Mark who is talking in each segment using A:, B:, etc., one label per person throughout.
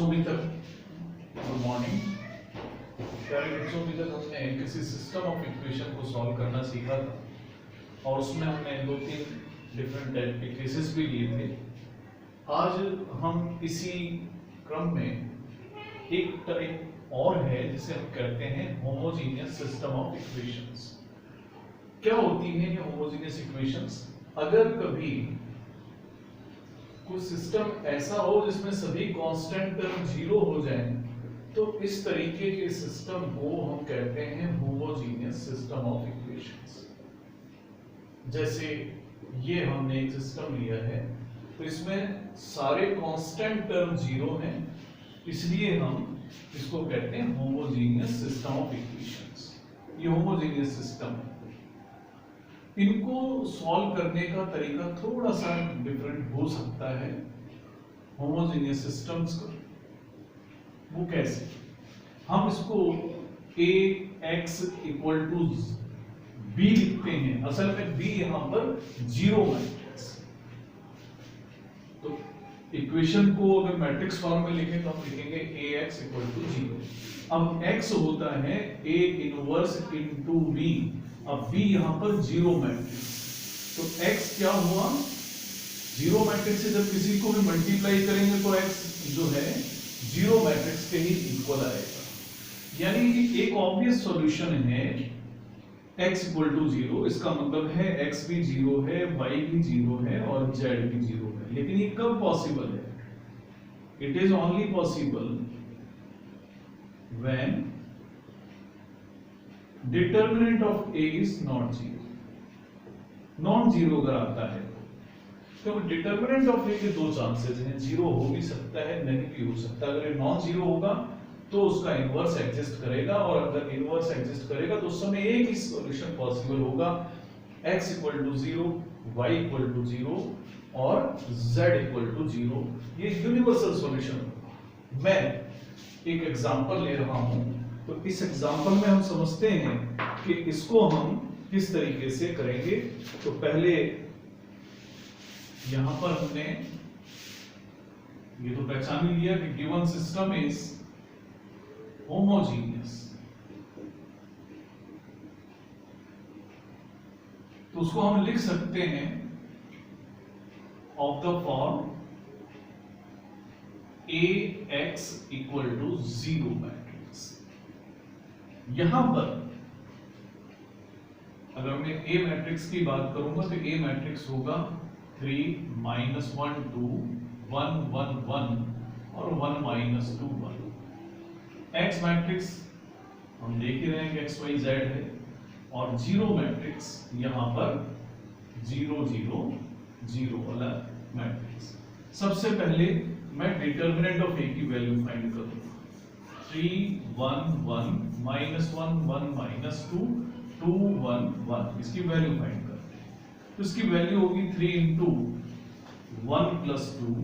A: बच्चों अभी तक गुड मॉर्निंग। प्यारे बच्चों अभी तक हमने किसी सिस्टम ऑफ इक्वेशन को सॉल्व करना सीखा था और उसमें हमने 2-3 डिफरेंट टाइप के केसेस भी लिए थे। आज हम इसी क्रम में एक टाइप और है जिसे हम कहते हैं होमोजीनियस सिस्टम ऑफ इक्वेशंस। क्या होती है ये होमोजीनियस इक्वेशंस? अगर कभी कोई सिस्टम ऐसा हो जिसमें सभी कांस्टेंट टर्म जीरो हो जाएं, तो इस तरीके के सिस्टम को हम कहते हैं होमोजीनियस सिस्टम ऑफ इक्वेशंस। जैसे ये हमने एक सिस्टम लिया है, तो इसमें सारे कांस्टेंट टर्म जीरो हैं, इसलिए हम इसको कहते हैं होमोजीनियस सिस्टम ऑफ इक्वेशंस। ये होमोजीनियस सिस्टम है। इनको सॉल्व करने का तरीका थोड़ा सा डिफरेंट हो सकता है होमोजीनियस सिस्टम्स का। वो कैसे? हम इसको ax इक्वल टू b लिखते हैं। असल में b यहां पर जीरो मैट्रिक्स। तो इक्वेशन को अगर मैट्रिक्स फॉर्म में लिखें तो हम लिखेंगे ax इक्वल टू जीरो। अब x होता है a इनवर्स इनटू b। अब b यहां पर जीरो मैट्रिक्स, तो x क्या हुआ? जीरो मैट्रिक्स से जब किसी को भी मल्टीप्लाई करेंगे तो x जो है जीरो मैट्रिक्स के ही इक्वल आएगा। यानी कि एक ऑब्वियस सॉल्यूशन है x इक्वल टू जीरो। इसका मतलब है x भी जीरो है, y भी जीरो है और z भी जीरो है। लेकिन ये कब पॉसिबल है? It is only possible when determinant of a is not zero. Non zero अगर आता है तो डिटर्मिनेंट ऑफ a के दो चांसेस हैं, जीरो हो भी सकता है, नहीं भी हो सकता। अगर ये नॉन जीरो होगा तो उसका इनवर्स एग्जिस्ट करेगा, और अगर इनवर्स एग्जिस्ट करेगा तो उस समय एक ही सॉल्यूशन पॉसिबल होगा, x equal to zero, y equal to zero और z इक्वल टू जीरो। ये यूनिवर्सल सॉल्यूशन होगा। मैं एक एग्जांपल ले रहा हूं, तो इस एग्जांपल में हम समझते हैं कि इसको हम किस तरीके से करेंगे। तो पहले यहां पर हमने ये तो पहचान ही लिया कि गिवन सिस्टम इज होमोजीनियस, तो उसको हम लिख सकते हैं of the form ax equal to zero matrix. यहां पर अगर मैं A मैट्रिक्स की बात करूंगा तो A मैट्रिक्स होगा 3 -1 2 1 1 1 और 1 -2 1। X मैट्रिक्स हम देख ही रहे हैं कि x y z है, और जीरो मैट्रिक्स यहां पर 0 0 0 वाला मैट्रिक्स। सबसे पहले मैं डिटर्मिनेंट ऑफ A की वैल्यू फाइंड करूंगा। 3 1 1 -1 1 -2 2 1 1, इसकी वैल्यू फाइंड करते हैं। तो इसकी वैल्यू होगी 3 इंटू 1 प्लस 2,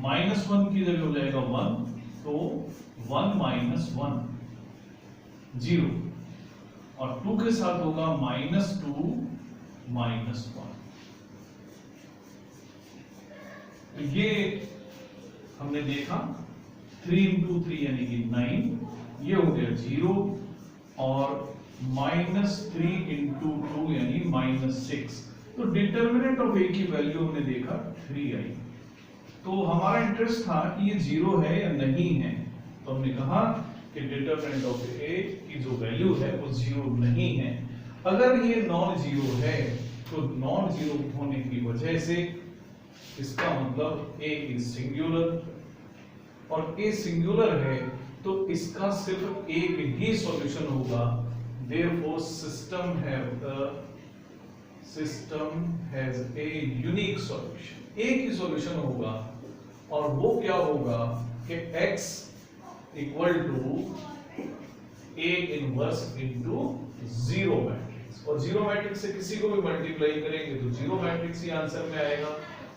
A: -1 की जगह हो जाएगा 1, तो 1 -1 0, और 2 के साथ होगा -2 -1। तो ये हमने देखा 3 इंटू 3 यानी कि 9, ये हो गया 0, और -3 इंटू 2 यानी -6। तो डिटर्मिनेंट ऑफ A की वैल्यू हमने देखा 3 आई। तो हमारा इंटरेस्ट था कि ये 0 है या नहीं है, तो हमने कहा कि डिटर्मिनेंट ऑफ A की जो वैल्यू है वो 0 नहीं है। अगर ये नॉन जीरो है तो नॉन जीरो होने की वजह से इसका मतलब A इज सिंगुलर, और A सिंगुलर है तो इसका सिर्फ एक ही सॉल्यूशन होगा। Therefore, system has a unique solution. एक ही सॉल्यूशन होगा, और वो क्या होगा कि x equal to a inverse into zero matrix, और जीरो मैट्रिक्स से किसी को भी मल्टीप्लाई करेंगे तो जीरो मैट्रिक्स ही आंसर में आएगा।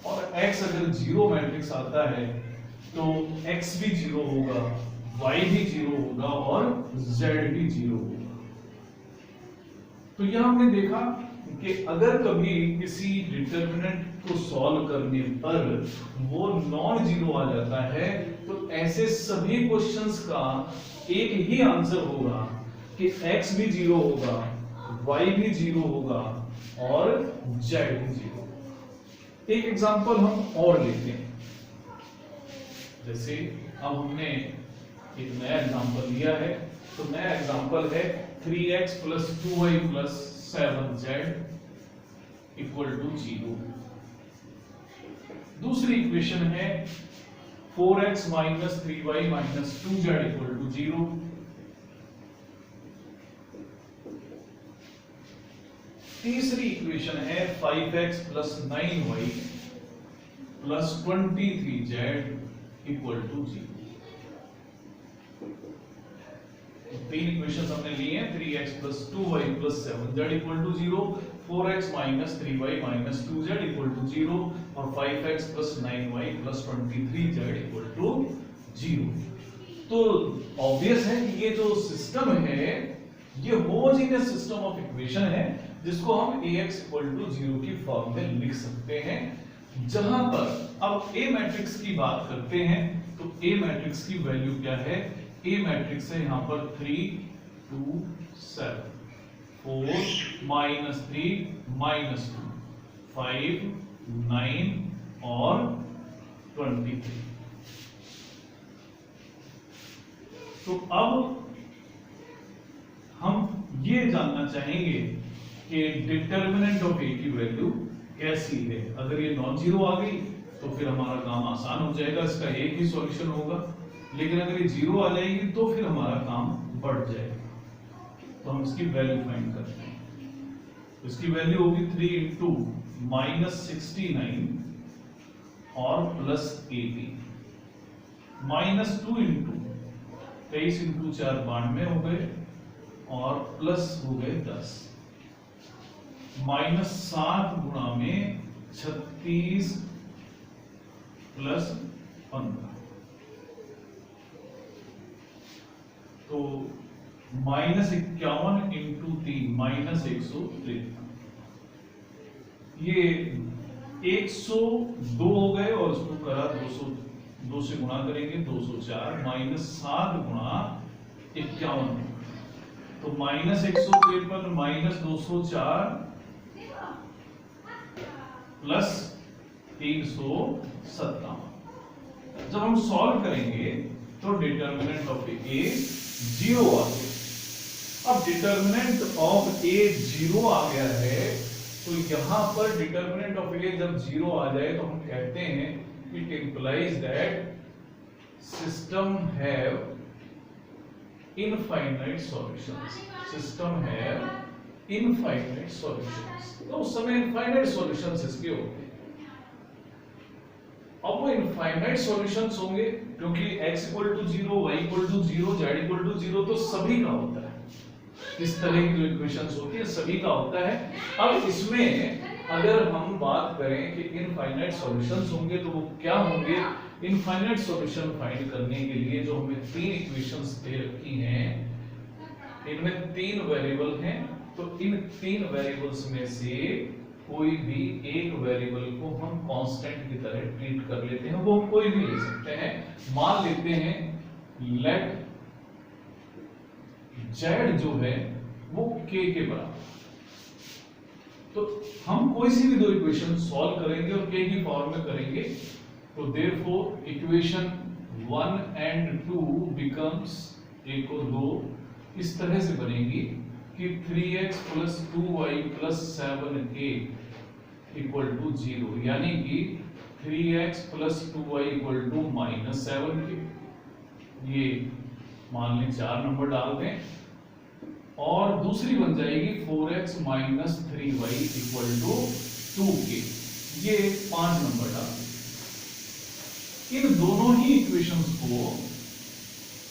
A: और x अगर जीरो मैट्रिक्स आता है तो x भी जीरो होगा, y भी जीरो होगा और z भी जीरो होगा। तो यह हमने देखा कि अगर कभी किसी डिटर्मिनेंट को सॉल्व करने पर वो नॉन जीरो आ जाता है तो ऐसे सभी क्वेश्चंस का एक ही आंसर होगा कि x भी जीरो होगा, y भी जीरो होगा और z भी जीरो। एक एग्जांपल हम और लेते हैं, जैसे अब हमने एक नया एग्जांपल लिया है, तो नया एग्जांपल है 3x + 2y + 7z = 0। दूसरी इक्वेशन है 4x - 3y - 2z = 0। तीसरी इक्वेशन है 5x + 9y + 23z = 0। तीन इक्वेशंस हमने ली हैं, 3x + 2y + 7z = 0, 4x - 3y - 2z = 0 और 5x + 9y + 23z = 0। तो ऑब्वियस है कि ये जो सिस्टम है ये होमोजेनियस सिस्टम ऑफ इक्वेशन है जिसको हम Ax = 0 की फॉर्म में लिख सकते हैं। जहां पर अब A मैट्रिक्स की बात करते हैं तो A मैट्रिक्स की वैल्यू क्या है? A मैट्रिक्स है यहां पर 3 2 7 4 -3 -2 5 9 और 23। तो अब हम ये जानना चाहेंगे कि डिटर्मिनेंट ऑफ A की वैल्यू कैसी है। अगर ये नॉन जीरो आ गई तो फिर हमारा काम आसान हो जाएगा, इसका एक ही सॉल्यूशन होगा। लेकिन अगर ये जीरो आ जाएगी तो फिर हमारा काम बढ़ जाएगा। तो हम इसकी वैल्यू फाइंड करते हैं। इसकी वैल्यू होगी 3 × -69 और +18 -2 × 23 × 4 92 हो गए और प्लस हो गए 10 -7 गुणा में 36 + 15 तो -51 × 3 -103। ये 102 हो गए और इसको करा 2 से गुणा करेंगे 204 -7 गुणा 51 तो -153 -204 प्लस 357। जब हम सॉल्व करेंगे तो डिटर्मिनेंट ऑफ ए 0 आ गया। अब डिटर्मिनेंट ऑफ ए 0 आ गया है तो यहां पर डिटर्मिनेंट ऑफ ए जब 0 आ जाए तो हम कहते हैं it implies that system have infinite solutions. System have infinite solutions. तो उस समय इनफाइनाइट सॉल्यूशंस इसके होंगे। अब वो इनफाइनाइट सॉल्यूशंस होंगे क्योंकि x = 0 y = 0 z = 0 तो सभी का होता है। इस तरह की जो इक्वेशंस होती है सभी का होता है। अब इसमें अगर हम बात करें कि इनफाइनाइट सॉल्यूशंस होंगे तो वो क्या होंगे? इनफाइनाइट सॉल्यूशन फाइंड करने के लिए जो हमें तीन इक्वेशंस दे रखी हैं, इनमें तीन वेरिएबल हैं, तो इन तीन वेरिएबल्स में से कोई भी एक वेरिएबल को हम कांस्टेंट की तरह ट्रीट कर लेते हैं। वो कोई भी ले सकते हैं। मान लेते हैं लेट z जो है वो k के बराबर। तो हम कोई सी भी दो इक्वेशन सॉल्व करेंगे और k की फॉर्म में करेंगे तो देयरफॉर इक्वेशन 1 एंड 2 बिकम्स, एक और दो इस तरह से बनेगी कि 3x + 2y + 7a = 0, यानी कि 3x + 2y = -7k। ये मान लें 4 नंबर डाल दें और दूसरी बन जाएगी 4x - 3y = 2k। ये 5 नंबर डाल दें। इन दोनों ही इक्वेशंस को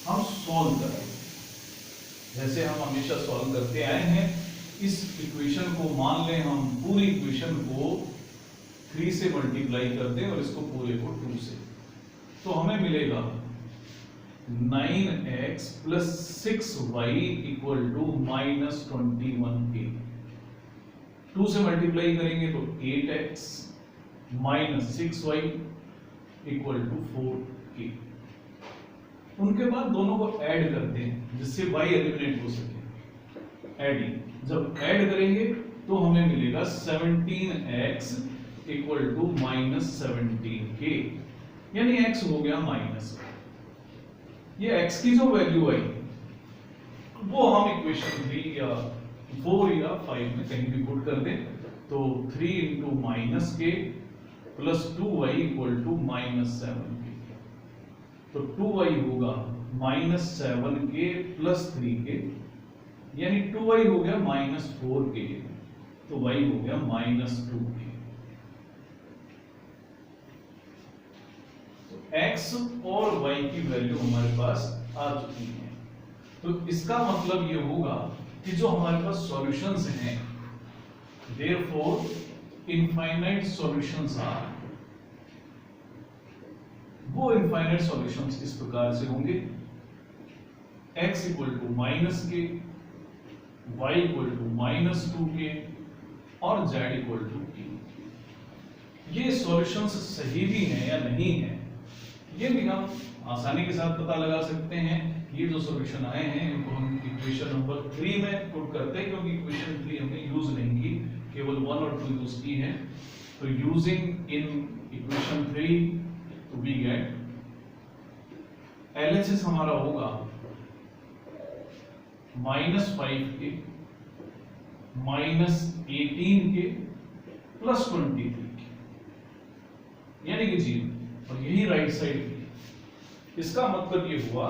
A: हम सॉल्व करेंगे जैसे हम हमेशा सॉल्व करते आए हैं। इस इक्वेशन को मान लें हम पूरी इक्वेशन को 3 से मल्टीप्लाई कर दें और इसको पूरे को 2 से, तो हमें मिलेगा 9x + 6y = -21a। 2 से मल्टीप्लाई करेंगे तो 8x minus 6y equal to 4k। उनके बाद दोनों को ऐड करते हैं जिससे y एलिमिनेट हो सके। एडिंग जब ऐड करेंगे तो हमें मिलेगा 17x equal to minus 17k, यानी x हो गया माइनस। ये x की जो वैल्यू आई वो हम इक्वेशन 3 या 4 या 5 में कहीं भी पुट कर दें तो 3 into minus k plus 2y equal to minus 7k। तो 2y होगा माइनस 7k प्लस 3k, यानी 2y हो गया माइनस 4k, तो y हो गया माइनस 2k। तो x और y की वैल्यू हमारे पास आ चुकी है। तो इसका मतलब ये होगा कि जो हमारे पास सॉल्यूशंस हैं, therefore इनफाइनाइट सॉल्यूशंस आर, वो इनफाइनाइट सॉल्यूशंस इस प्रकार से होंगे x equal to minus k, y equal to minus 2k और z इक्वल टू k। ये सॉल्यूशंस सही भी हैं या नहीं है ये भी हम आसानी के साथ पता लगा सकते हैं। ये जो सॉल्यूशन आए हैं इनको हम इक्वेशन नंबर 3 में पुट करते हैं, क्योंकि इक्वेशन 3 हमने यूज नहीं की, केवल 1 और 2 यूज की है। तो using in equation 3 we get LHS हमारा होगा minus 5k minus 18k plus 23k, यानी कि 0, और यही राइट साइड की। इसका मतलब ये हुआ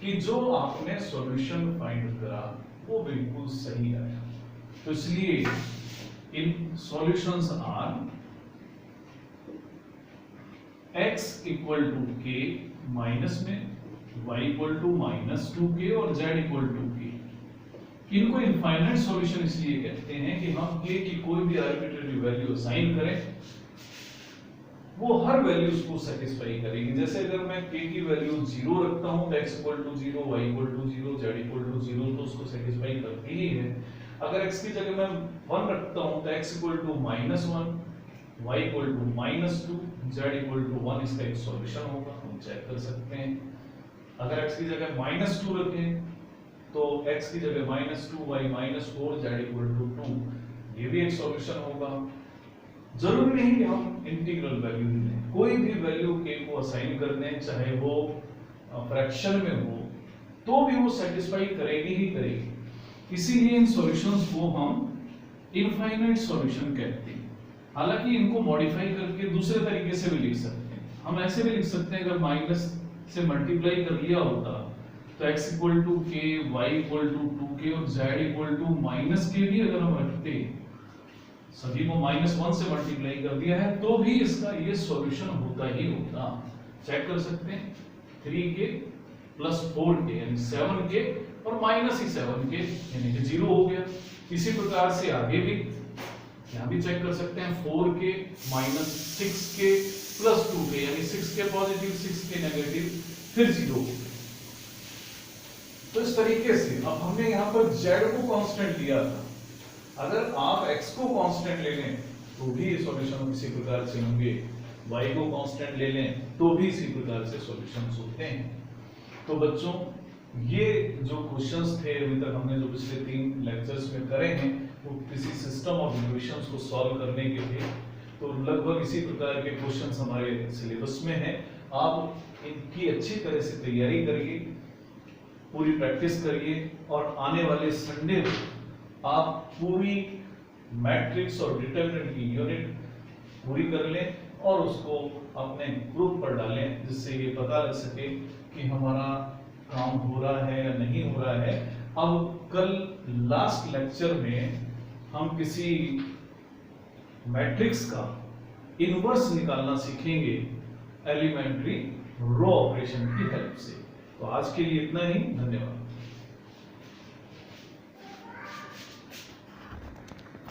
A: कि जो आपने सॉल्यूशन फाइंड करा वो बिल्कुल सही आया। तो इसलिए इन solutions are x equal to k minus में, y equal to minus 2k और z इक्वल टू k। इनको इनफाइनाइट सॉल्यूशन इसलिए कहते हैं कि हम k की कोई भी आर्बिट्रेरी वैल्यू असाइन करें वो हर वैल्यूज को सेटिस्फाई करेगी। जैसे अगर मैं k की वैल्यू 0 रखता हूं तो x equal to 0, y equal to 0, z equal to 0, तो उसको सेटिस्फाई करती ही है। अगर x की जगह मैं 1 रखता हूं तो x equal to minus 1, y equal to minus 2, z equal to 1, इसका एक सॉल्यूशन होगा, हम चेक कर सकते हैं। अगर x की जगह माइनस 2 रखें तो x की जगह minus 2, y minus 4, z equal to 2, ये भी एक सॉल्यूशन होगा। जरूरी नहीं कि हम इंटीग्रल वैल्यू लें, कोई भी वैल्यू k को असाइन कर दें, चाहे वो फ्रैक्शन में हो, तो भी वो सेटिस्फाई करेगी ही करेगी। इसीलिए इन सॉल्यूशंस को हम इनफाइनाइट सॉल्यूशन कहते हैं। हालांकि इनको मॉडिफाई करके दूसरे तरीके से भी लिख सकते हैं। हम ऐसे भी लिख सकते हैं, अगर माइनस से मल्टीप्लाई कर लिया होता तो x equal to k, y equal to 2k और z equal to minus k भी अगर हम रखते, सभी को माइनस 1 से मल्टीप्लाई कर दिया है, तो भी इसका ये सॉल्यूशन होता ही होता। चेक कर सकते हैं 3k प्लस 4k यानी 7k और माइनस ही 7k यानी कि 0 हो गया। इसी प्रकार से आगे भी यहाँ भी चेक कर सकते हैं 4k minus 6k plus 2k यानी 6k पॉजिटिव 6k नेगेटिव फिर 0 हो गया। तो इस तरीके से अब हमने यहाँ पर z को कांस्टेंट लिया था, अगर आप x को कांस्टेंट ले लें तो भी सॉल्यूशन इसी प्रकार से होंगे, y को कांस्टेंट ले लें तो भी इसी प्रकार से सॉल्यूशंस होते हैं। तो बच्चों ये जो क्वेश्चंस थे अभी तक हमने जो पिछले 3 लेक्चर्स में करे हैं वो किसी सिस्टम ऑफ इक्वेशंस को सॉल्व करने के थे। तो लगभग इसी प्रकार के क्वेश्चंस हमारे सिलेबस में हैं। आप इनकी अच्छी तरह से तैयारी करिए, पूरी प्रैक्टिस करिए और आने वाले संडे आप पूरी मैट्रिक्स और डिटरमिनेंट की यूनिट पूरी कर लें और उसको अपने ग्रुप पर डालें, जिससे ये पता लग सके कि हमारा काम हो रहा है या नहीं हो रहा है। अब कल लास्ट लेक्चर में हम किसी मैट्रिक्स का इनवर्स निकालना सीखेंगे एलिमेंट्री रो ऑपरेशन की हेल्प से। तो आज के लिए इतना ही, धन्यवाद।